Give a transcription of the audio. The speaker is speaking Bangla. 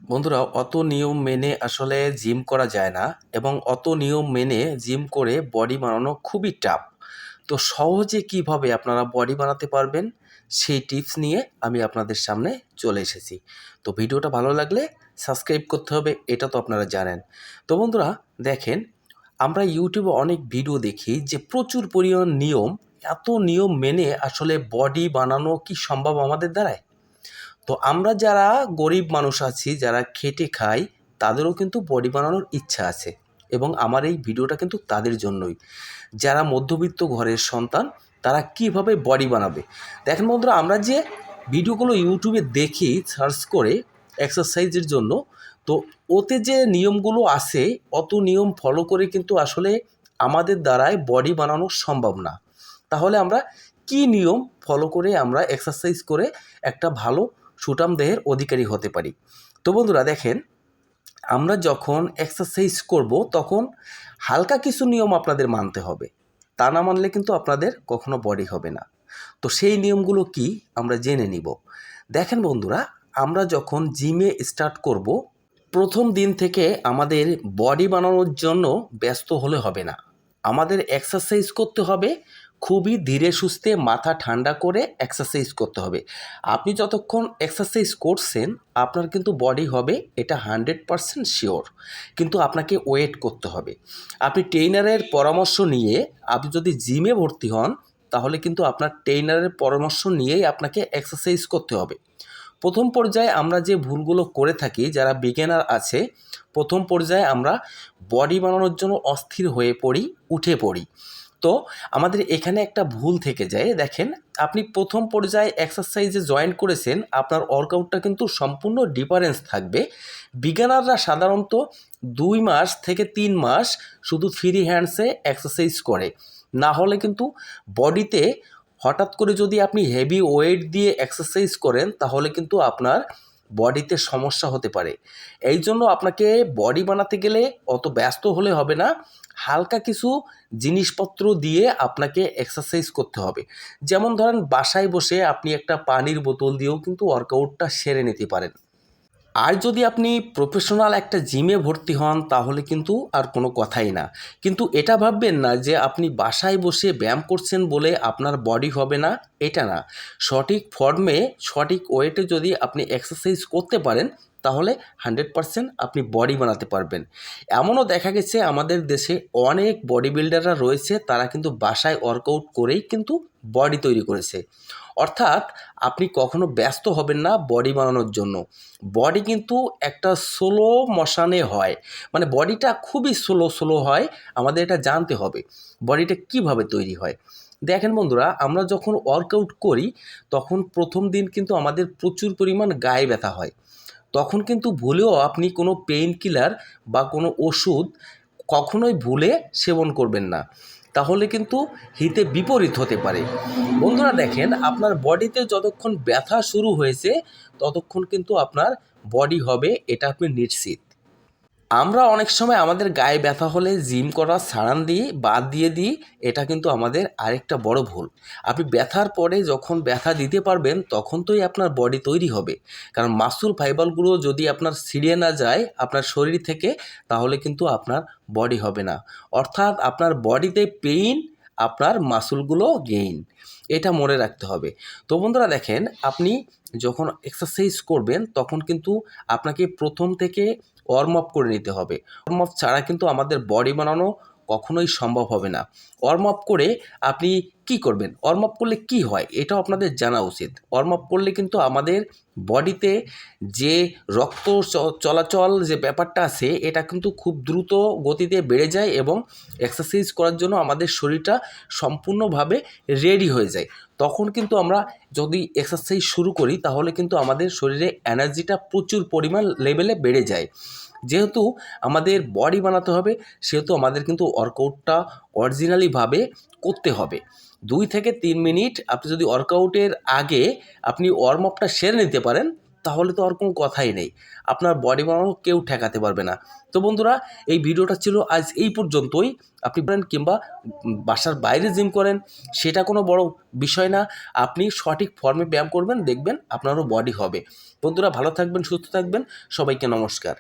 বন্ধুরা, অত নিয়ম মেনে আসলে জিম করা যায় না এবং অত নিয়ম মেনে জিম করে বডি বানানো খুবই টাফ। তো সহজে কিভাবে আপনারা বডি বানাতে পারবেন সেই টিপস নিয়ে আমি আপনাদের সামনে চলে এসেছি। তো ভিডিওটা ভালো লাগলে সাবস্ক্রাইব করতে হবে, এটা তো আপনারা জানেন। তো বন্ধুরা দেখেন, আমরা ইউটিউবে অনেক ভিডিও দেখি যে প্রচুর পরিমাণ নিয়ম, এত নিয়ম মেনে আসলে বডি বানানো কি সম্ভব আমাদের দ্বারায়? তো আমরা যারা গরিব মানুষ আছি, যারা খেটে খাই, তাদেরও কিন্তু বডি বানানোর ইচ্ছা আছে এবং আমার এই ভিডিওটা কিন্তু তাদের জন্যই। যারা মধ্যবিত্ত ঘরের সন্তান, তারা কিভাবে বডি বানাবে। দেখেন বন্ধুরা, আমরা যে ভিডিওগুলো ইউটিউবে দেখি সার্চ করে এক্সারসাইজের জন্য, তো ওতে যে নিয়মগুলো আছে অত নিয়ম ফলো করে কিন্তু আসলে আমাদের দ্বারায় বডি বানানো সম্ভব না। তাহলে আমরা কি নিয়ম ফলো করে আমরা এক্সারসাইজ করে একটা ভালো সুঠাম দেহের অধিকারী হতে পারি? তো বন্ধুরা দেখেন, আমরা যখন এক্সারসাইজ করব তখন হালকা কিছু নিয়ম আপনাদের মানতে হবে। তা না মানলে কিন্তু আপনাদের কখনো বডি হবে না। তো সেই নিয়মগুলো কি আমরা জেনে নিব। দেখেন বন্ধুরা, আমরা যখন জিমে স্টার্ট করব, প্রথম দিন থেকে আমাদের বডি বানানোর জন্য ব্যস্ত হলে হবে না। আমাদের এক্সারসাইজ করতে হবে, খুবই ধীরে সুস্থে মাথা ঠান্ডা করে এক্সারসাইজ করতে হবে। আপনি যতক্ষণ এক্সারসাইজ করছেন আপনার কিন্তু বডি হবে, এটা 100% শিওর। কিন্তু আপনাকে ওয়েট করতে হবে। আপনি ট্রেইনারের পরামর্শ নিয়ে, আপনি যদি জিমে ভর্তি হন তাহলে কিন্তু আপনার ট্রেইনারের পরামর্শ নিয়েই আপনাকে এক্সারসাইজ করতে হবে। প্রথম পর্যায়ে আমরা যে ভুলগুলো করে থাকি, যারা বিগিনার আছে, প্রথম পর্যায়ে আমরা বডি বানানোর জন্য অস্থির হয়ে পড়ি, উঠে পড়ি। তো আমাদের এখানে একটা ভুল থেকে যায়। দেখেন, আপনি প্রথম পর্যায়ে এক্সারসাইজে জয়েন করেছেন, আপনার ওয়ার্কআউটটা কিন্তু সম্পূর্ণ ডিফারেন্স থাকবে। বিগিনাররা সাধারণত 2 মাস থেকে 3 মাস শুধু ফ্রি হ্যান্ডসে এক্সারসাইজ করে। না হলে কিন্তু বডিতে হঠাৎ করে যদি আপনি হেভি ওয়েট দিয়ে এক্সারসাইজ করেন তাহলে কিন্তু আপনার বডিতে সমস্যা হতে পারে। এই জন্য আপনাকে বডি বানাতে গেলে অত ব্যস্ত হলে হবে না। হালকা কিছু জিনিসপত্র দিয়ে আপনাকে এক্সারসাইজ করতে হবে। যেমন ধরেন, বাসায় বসে আপনি একটা পানির বোতল দিয়েও কিন্তু ওয়ার্কআউটটা সেরে নিতে পারেন। আর যদি আপনি প্রফেশনাল একটা জিমে ভর্তি হন তাহলে কিন্তু আর কোনো কথাই না। কিন্তু এটা ভাববেন না যে আপনি বাসায় বসে ব্যায়াম করছেন বলে আপনার বডি হবে না, এটা না। সঠিক ফর্মে সঠিক ওয়েটে যদি আপনি এক্সারসাইজ করতে পারেন তাহলে 100% আপনি বডি বানাতে পারবেন। এমনও দেখা গেছে আমাদের দেশে অনেক বডি বিল্ডাররা রয়েছে, তারা কিন্তু বাসায় ওয়ার্কআউট করেই কিন্তু বডি তৈরি করেছে। অর্থাৎ আপনি কখনো ব্যস্ত হবেন না বডি বানানোর জন্য। বডি কিন্তু একটা স্লো মোশনে হয়, মানে বডিটা খুবই স্লো হয়। আমাদের এটা জানতে হবে বডিটা কিভাবে তৈরি হয়। দেখেন বন্ধুরা, আমরা যখন ওয়ার্কআউট করি তখন প্রথম দিন কিন্তু আমাদের প্রচুর পরিমাণ গায়ে ব্যথা হয়। তখন কিন্তু ভুলেও আপনি কোনো পেইন কিলার বা কোনো ওষুধ কখনোই ভুলে সেবন করবেন না, তাহলে কিন্তু হিতে বিপরীত হতে পারে। বন্ধুরা দেখেন, আপনার বডিতে যতক্ষণ ব্যথা শুরু হয়েছে ততক্ষণ কিন্তু আপনার বডি হবে, এটা আপনি নিশ্চিত। আমরা অনেক সময় আমাদের গায়ে ব্যথা হলে জিম করা ছাড়ান দিই, বাদ দিয়ে দিই। এটা কিন্তু আমাদের আরেকটা বড় ভুল। আপনি ব্যথার পরে যখন ব্যথা দিতে পারবেন তখন তোই আপনার বডি তৈরি হবে। কারণ মাসুল ফাইবারগুলো যদি আপনার ছিঁড়ে না যায় আপনার শরীর থেকে, তাহলে কিন্তু আপনার বডি হবে না। অর্থাৎ আপনার বডিতে পেইন, আপনার মাসুলগুলো গেইন, এটা মনে রাখতে হবে। তো বন্ধুরা দেখেন, আপনি যখন এক্সারসাইজ করবেন তখন কিন্তু আপনাকে প্রথম থেকে ওয়ার্ম আপ করে নিতে হবে। ওয়ার্ম আপ ছাড়া কিন্তু আমাদের বডি বানানো কখনোই সম্ভব হবে না। ওয়ার্ম আপ করে আপনি কি করবেন? ওয়ার্ম আপ করলে কি হয় এটাও আপনাদের জানা উচিত। ওয়ার্ম আপ করলে কিন্তু আমাদের বডিতে যে রক্ত চলাচল যে ব্যাপারটা আছে এটা কিন্তু খুব দ্রুত গতিতে বেড়ে যায় এবং এক্সারসাইজ করার জন্য আমাদের শরীরটা সম্পূর্ণভাবে রেডি হয়ে যায়। তখন কিন্তু আমরা যদি এক্সারসাইজ শুরু করি তাহলে কিন্তু আমাদের শরীরে এনার্জিটা প্রচুর পরিমাণ লেভেলে বেড়ে যায়। যেহেতু আমাদের বডি বানাতে হবে সেহেতু আমাদের কিন্তু ওয়ার্কআউটটা অরিজিনালিভাবে করতে হবে। 2 থেকে 3 মিনিট আপনি যদি ওয়ার্কআউটের আগে আপনি ওয়ার্ম আপটা সেরে নিতে পারেন তাহলে তো আর কোনো কথাই নেই, আপনার বডি বানানো কেউ ঠেকাতে পারবে না। তো বন্ধুরা, এই ভিডিওটা ছিল আজ এই পর্যন্তই। আপনি বলেন কিংবা বাসার বাইরে জিম করেন, সেটা কোনো বড় বিষয় না। আপনি সঠিক ফর্মে ব্যায়াম করবেন, দেখবেন আপনারও বডি হবে। বন্ধুরা, ভালো থাকবেন, সুস্থ থাকবেন। সবাইকে নমস্কার।